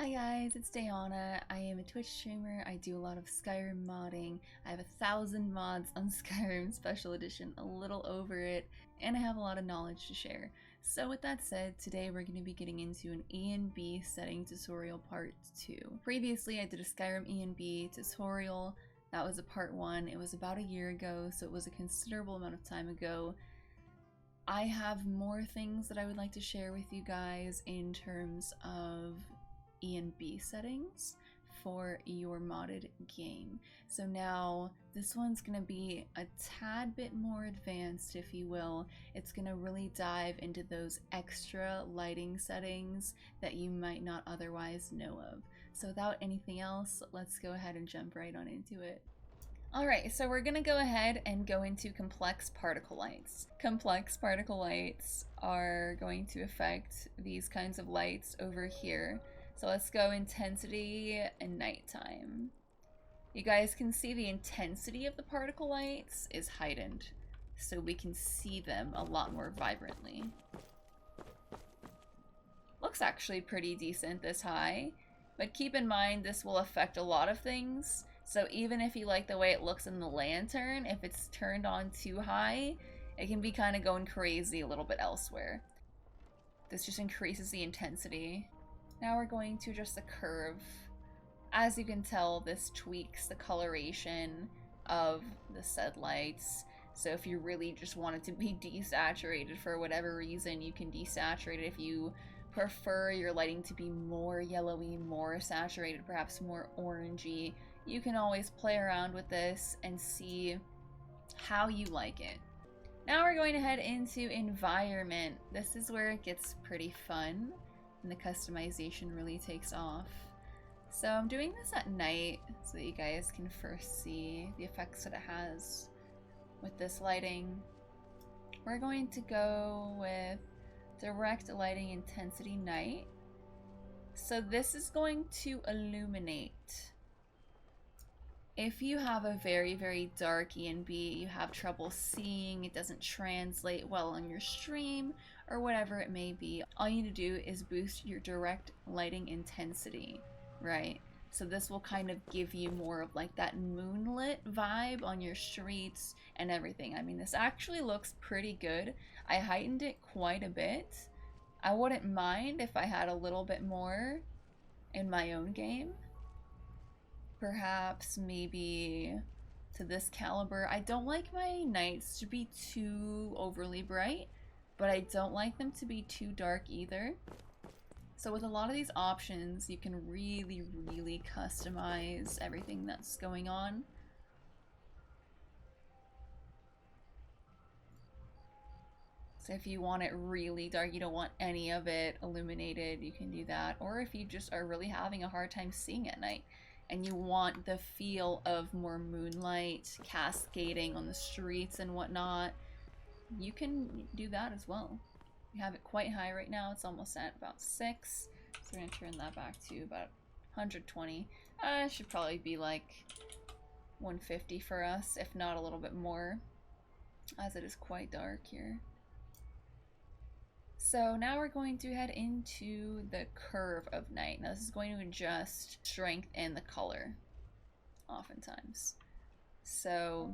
Hi guys, it's Diana. I am a Twitch streamer. I do a lot of Skyrim modding. I have 1,000 mods on Skyrim Special Edition, a little over it, and I have a lot of knowledge to share. So with that said, today we're going to be getting into an ENB setting tutorial part 2. Previously I did a Skyrim ENB tutorial. That was a part 1. It was about a year ago, so it was a considerable amount of time ago. I have more things that I would like to share with you guys in terms of ENB settings for your modded game. So now this one's going to be a tad bit more advanced, if you will. It's going to really dive into those extra lighting settings that you might not otherwise know of. So without anything else, let's go ahead and jump right on into it. Alright, so we're going to go ahead and go into complex particle lights. Complex particle lights are going to affect these kinds of lights over here. So let's go intensity and nighttime. You guys can see the intensity of the particle lights is heightened, so we can see them a lot more vibrantly. Looks actually pretty decent this high, but keep in mind this will affect a lot of things. So even if you like the way it looks in the lantern, if it's turned on too high, it can be kind of going crazy a little bit elsewhere. This just increases the intensity. Now we're going to adjust the curve. As you can tell, this tweaks the coloration of the said lights. So if you really just want it to be desaturated for whatever reason, you can desaturate it. If you prefer your lighting to be more yellowy, more saturated, perhaps more orangey, you can always play around with this and see how you like it. Now we're going to head into environment. This is where it gets pretty fun and the customization really takes off. So I'm doing this at night so that you guys can first see the effects that it has with this lighting. We're going to go with direct lighting intensity night. So this is going to illuminate. If you have a very dark ENB, you have trouble seeing, it doesn't translate well on your stream, or whatever it may be, all you need to do is boost your direct lighting intensity, right? So this will kind of give you more of like that moonlit vibe on your streets and everything. I mean, this actually looks pretty good. I heightened it quite a bit. I wouldn't mind if I had a little bit more in my own game. Perhaps maybe to this caliber. I don't like my nights to be too overly bright, but I don't like them to be too dark either. So with a lot of these options, you can really customize everything that's going on. So if you want it really dark, you don't want any of it illuminated, you can do that. Or if you just are really having a hard time seeing at night, and you want the feel of more moonlight cascading on the streets and whatnot, you can do that as well. We have it quite high right now. It's almost at about 6. So we're going to turn that back to about 120. It should probably be like 150 for us, if not a little bit more, as it is quite dark here. So now we're going to head into the curve of night. Now this is going to adjust strength and the color, oftentimes. So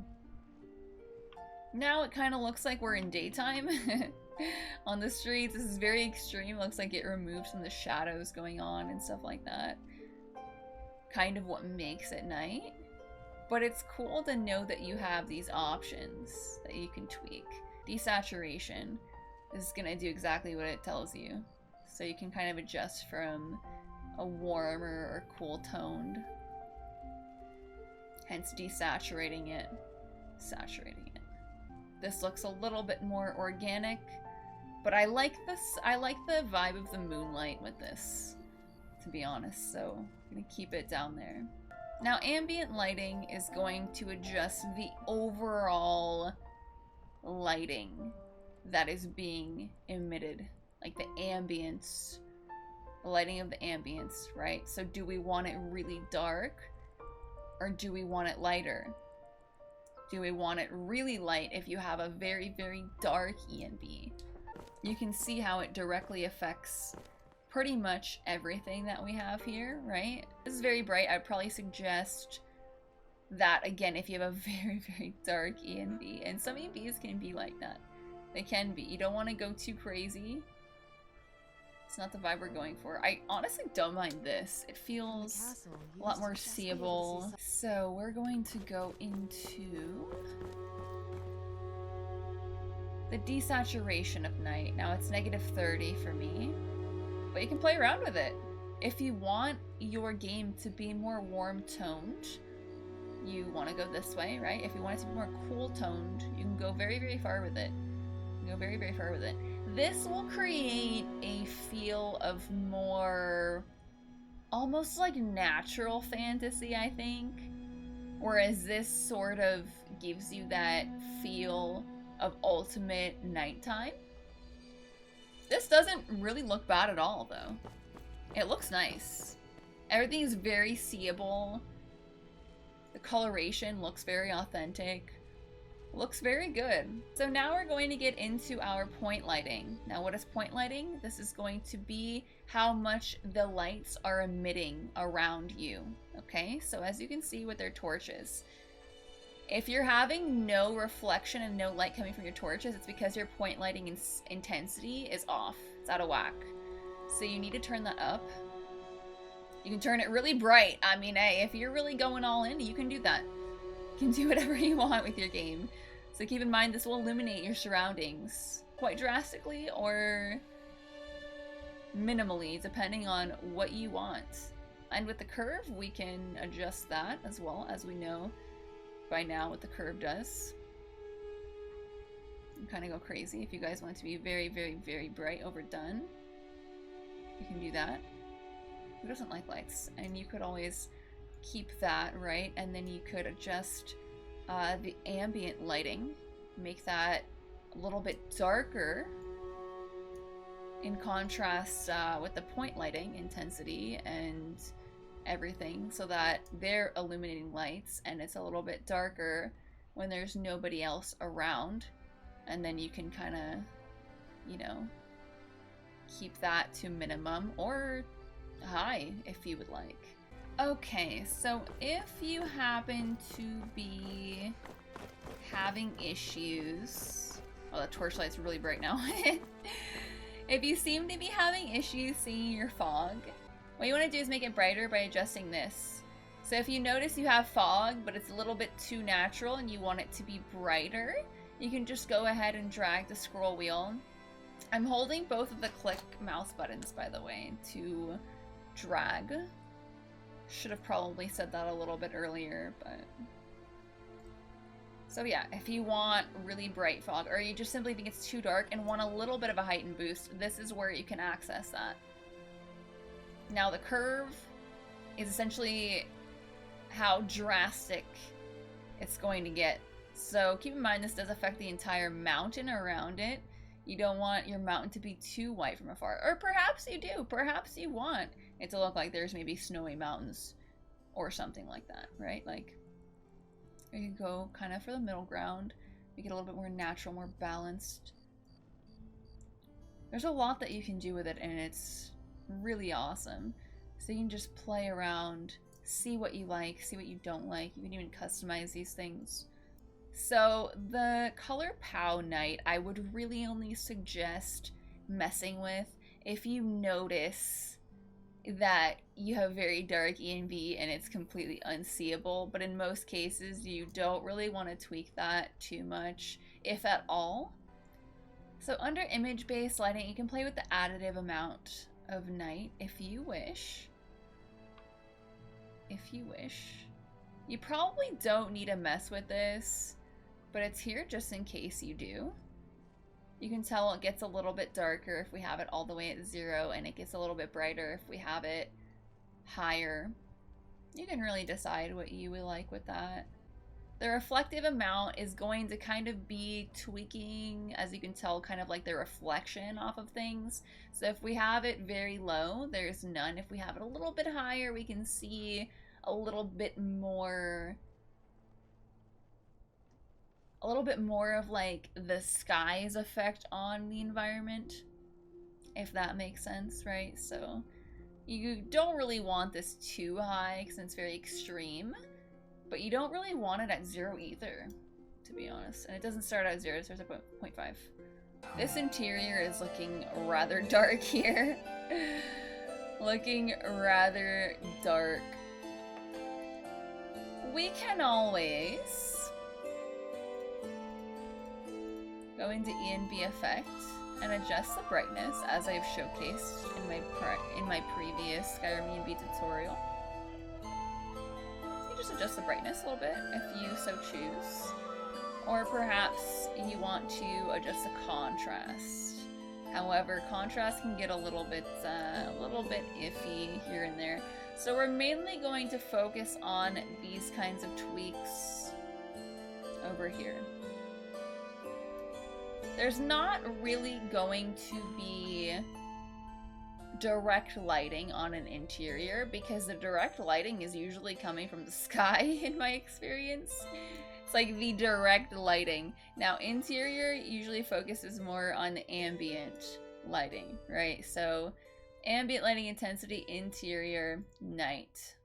now it kind of looks like we're in daytime on the streets. This is very extreme. Looks like it removes some of the shadows going on and stuff like that. Kind of what makes it night. But it's cool to know that you have these options that you can tweak. Desaturation is going to do exactly what it tells you. So you can kind of adjust from a warmer or cool toned. Hence desaturating it, saturating it. This looks a little bit more organic, but I like this. I like the vibe of the moonlight with this, to be honest, so I'm going to keep it down there. Now ambient lighting is going to adjust the overall lighting that is being emitted, like the ambience, the lighting of the ambience, right? So do we want it really dark, or do we want it lighter? Do we want it really light if you have a very dark ENB? You can see how it directly affects pretty much everything that we have here, right? This is very bright. I'd probably suggest that, again, if you have a very, very dark ENB. And some ENBs can be like that. They can be. You don't want to go too crazy. It's not the vibe we're going for. I honestly don't mind this. It feels a lot more seeable. So we're going to go into the desaturation of night. Now it's -30 for me, but you can play around with it. If you want your game to be more warm toned, you want to go this way, right? If you want it to be more cool toned, you can go very, very far with it. You can go very, very far with it. This will create a feel of more almost like natural fantasy, I think. Whereas this sort of gives you that feel of ultimate nighttime. This doesn't really look bad at all, though. It looks nice. Everything is very seeable. The coloration looks very authentic. Looks very good. So now we're going to get into our point lighting. Now what is point lighting? This is going to be how much the lights are emitting around you. Okay, so as you can see with their torches, if you're having no reflection and no light coming from your torches, it's because your point lighting intensity is off. It's out of whack. So you need to turn that up. You can turn it really bright. I mean, hey, if you're really going all in, you can do that. You can do whatever you want with your game. So keep in mind, this will illuminate your surroundings quite drastically or minimally, depending on what you want. And with the curve, we can adjust that as well, as we know by now what the curve does. You kind of go crazy. If you guys want it to be very, very, very bright, overdone, you can do that. Who doesn't like lights? And you could always keep that, right? And then you could adjust the ambient lighting, make that a little bit darker in contrast with the point lighting intensity and everything, so that they're illuminating lights and it's a little bit darker when there's nobody else around. And then you can kind of, you know, keep that to minimum or high if you would like. Okay, so if you happen to be having issues... Oh, the torchlight's really bright now. If you seem to be having issues seeing your fog, what you want to do is make it brighter by adjusting this. So if you notice you have fog, but it's a little bit too natural and you want it to be brighter, you can just go ahead and drag the scroll wheel. I'm holding both of the click mouse buttons, by the way, to drag. Should have probably said that a little bit earlier, but... So yeah, if you want really bright fog, or you just simply think it's too dark and want a little bit of a heightened boost, this is where you can access that. Now the curve is essentially how drastic it's going to get. So keep in mind, this does affect the entire mountain around it. You don't want your mountain to be too white from afar. Or perhaps you do. Perhaps you want it to look like there's maybe snowy mountains or something like that, right? Like, you can go kind of for the middle ground, make it a little bit more natural, more balanced. There's a lot that you can do with it, and it's really awesome. So you can just play around, see what you like, see what you don't like. You can even customize these things. So the color POW night, I would really only suggest messing with if you notice that you have very dark ENB and it's completely unseeable, but in most cases you don't really want to tweak that too much, if at all. So under image-based lighting, you can play with the additive amount of night if you wish. If you wish. You probably don't need to mess with this, but it's here just in case you do. You can tell it gets a little bit darker if we have it all the way at 0, and it gets a little bit brighter if we have it higher. You can really decide what you would like with that. The reflective amount is going to kind of be tweaking, as you can tell, kind of like the reflection off of things. So if we have it very low, there's none. If we have it a little bit higher, we can see a little bit more of like the sky's effect on the environment. if that makes sense, right? So you don't really want this too high because it's very extreme, but you don't really want it at 0 either, to be honest. And it doesn't start at 0, it starts at 0.5. This interior is looking rather dark here. Looking rather dark. We can always go into ENB effect and adjust the brightness as I've showcased in my previous Skyrim ENB tutorial. You just adjust the brightness a little bit if you so choose. Or perhaps you want to adjust the contrast. However, contrast can get a little bit iffy here and there. So we're mainly going to focus on these kinds of tweaks over here. There's not really going to be direct lighting on an interior because the direct lighting is usually coming from the sky in my experience. It's like the direct lighting. Now, interior usually focuses more on the ambient lighting, right? So, ambient lighting intensity, interior, night.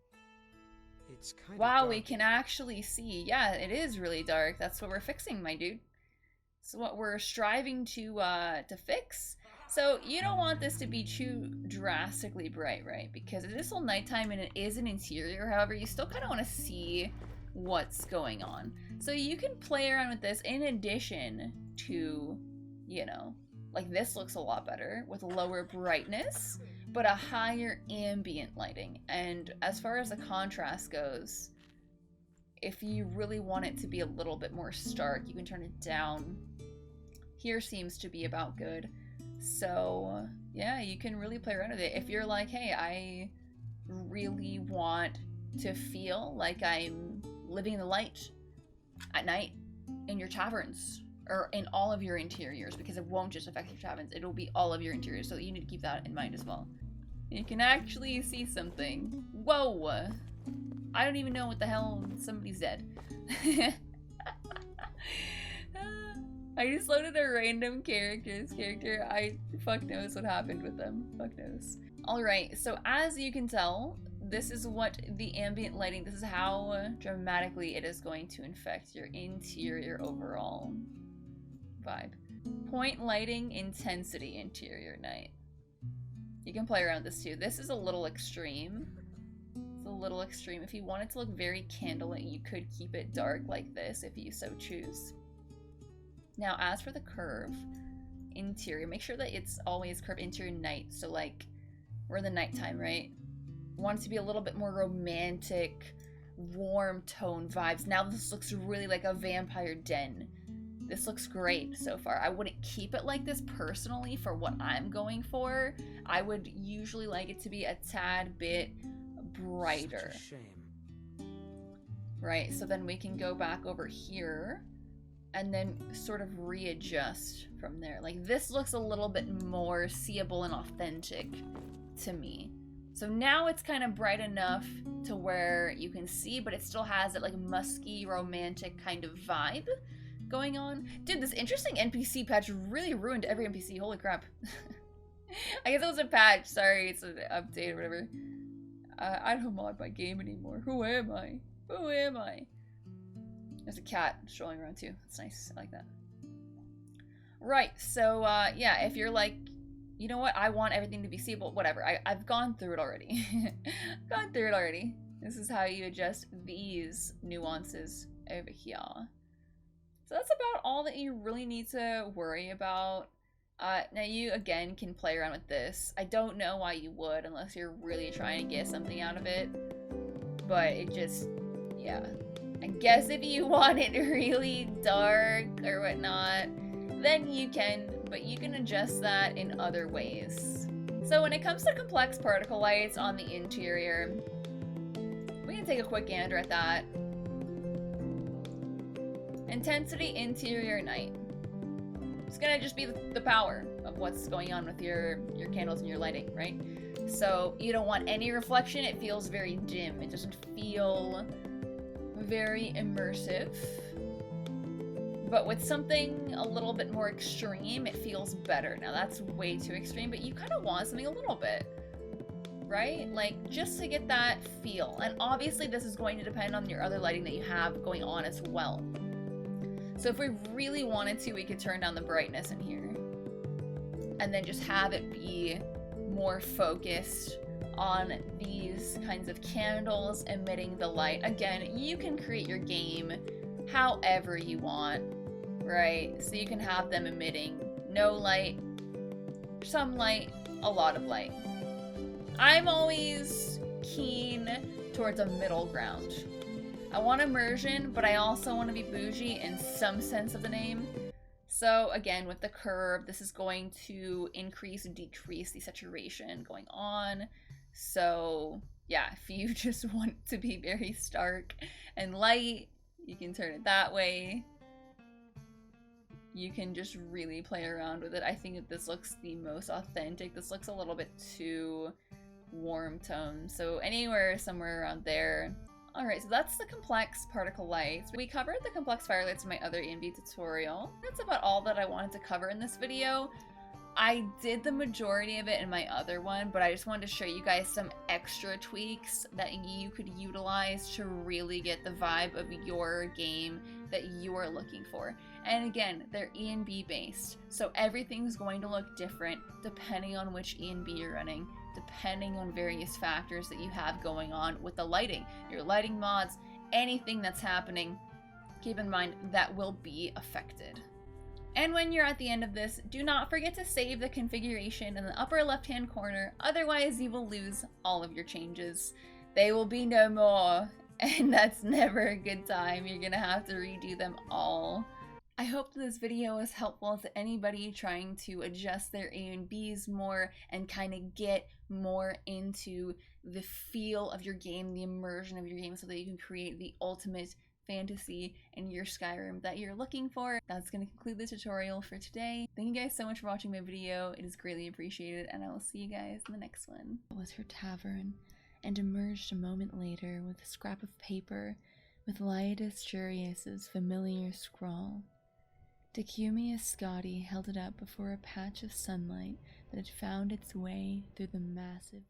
It's kind wow, of we can actually see. Yeah, it is really dark. That's what we're fixing, my dude. It's what we're striving to fix. So, you don't want this to be too drastically bright, right? Because it is still nighttime and it is an interior. However, you still kind of want to see what's going on. So you can play around with this in addition to, you know, like this looks a lot better with lower brightness, but a higher ambient lighting. And as far as the contrast goes, if you really want it to be a little bit more stark, you can turn it down. Here seems to be about good. So yeah, you can really play around with it. If you're like, hey, I really want to feel like I'm living the light at night in your taverns or in all of your interiors, because it won't just affect your taverns, it'll be all of your interiors, so you need to keep that in mind as well. You can actually see something. Whoa! I don't even know what the hell, somebody's dead. I just loaded a random character. I fuck knows what happened with them. Fuck knows. Alright, so as you can tell, this is what the ambient lighting, this is how dramatically it is going to affect your interior overall vibe. Point lighting, intensity, interior night. You can play around with this too. This is a little extreme. It's a little extreme. If you want it to look very candlelit, you could keep it dark like this if you so choose. Now, as for the curve, interior, make sure that it's always curve interior night. So like, we're in the nighttime, right? Want it to be a little bit more romantic, warm tone vibes. Now this looks really like a vampire den. This looks great so far. I wouldn't keep it like this personally for what I'm going for. I would usually like it to be a tad bit brighter. Such a shame. Right, so then we can go back over here and then sort of readjust from there. Like this looks a little bit more seeable and authentic to me. So now it's kind of bright enough to where you can see, but it still has that like musky, romantic kind of vibe going on. Dude, this interesting NPC patch really ruined every NPC. Holy crap. I guess it was a patch. Sorry, it's an update or whatever. I don't mod my game anymore. Who am I? Who am I? There's a cat strolling around too. That's nice. I like that. Right, so yeah, if you're like, you know what, I want everything to be seeable, whatever. I've gone through it already. Gone through it already. This is how you adjust these nuances over here. So that's about all that you really need to worry about. Now you, again, can play around with this. I don't know why you would, unless you're really trying to get something out of it. But it just, yeah. I guess if you want it really dark or whatnot, then you can, but you can adjust that in other ways. So when it comes to complex particle lights on the interior, we can take a quick gander at that. Intensity, interior, night. It's gonna just be the power of what's going on with your candles and your lighting, right? So you don't want any reflection. It feels very dim. It doesn't feel very immersive. But with something a little bit more extreme, it feels better. Now that's way too extreme, but you kind of want something a little bit, right? Like, just to get that feel. And obviously this is going to depend on your other lighting that you have going on as well. So if we really wanted to, we could turn down the brightness in here. And then just have it be more focused on these kinds of candles emitting the light. Again, you can create your game however you want, right? So you can have them emitting no light, some light, a lot of light. I'm always keen towards a middle ground. I want immersion, but I also want to be bougie in some sense of the name. So again, with the curve, this is going to increase and decrease the saturation going on. So yeah, if you just want to be very stark and light, you can turn it that way. You can just really play around with it. I think that this looks the most authentic. This looks a little bit too warm tone. So anywhere, somewhere around there. Alright, so that's the complex particle lights. We covered the complex firelights in my other ENB tutorial. That's about all that I wanted to cover in this video. I did the majority of it in my other one, but I just wanted to show you guys some extra tweaks that you could utilize to really get the vibe of your game that you are looking for. And again, they're ENB based, so everything's going to look different depending on which ENB you're running, depending on various factors that you have going on with the lighting, your lighting mods, anything that's happening. Keep in mind that will be affected. And when you're at the end of this, do not forget to save the configuration in the upper left-hand corner, otherwise you will lose all of your changes. They will be no more, and that's never a good time. You're gonna have to redo them all. I hope this video was helpful to anybody trying to adjust their A and Bs more and kind of get more into the feel of your game, the immersion of your game, so that you can create the ultimate fantasy in your Skyrim that you're looking for. That's going to conclude the tutorial for today. Thank you guys so much for watching my video. It is greatly appreciated, and I will see you guys in the next one. It was her tavern, and emerged a moment later with a scrap of paper with Laetus Jurius's familiar scrawl. Decumius Scotti held it up before a patch of sunlight that had found its way through the massive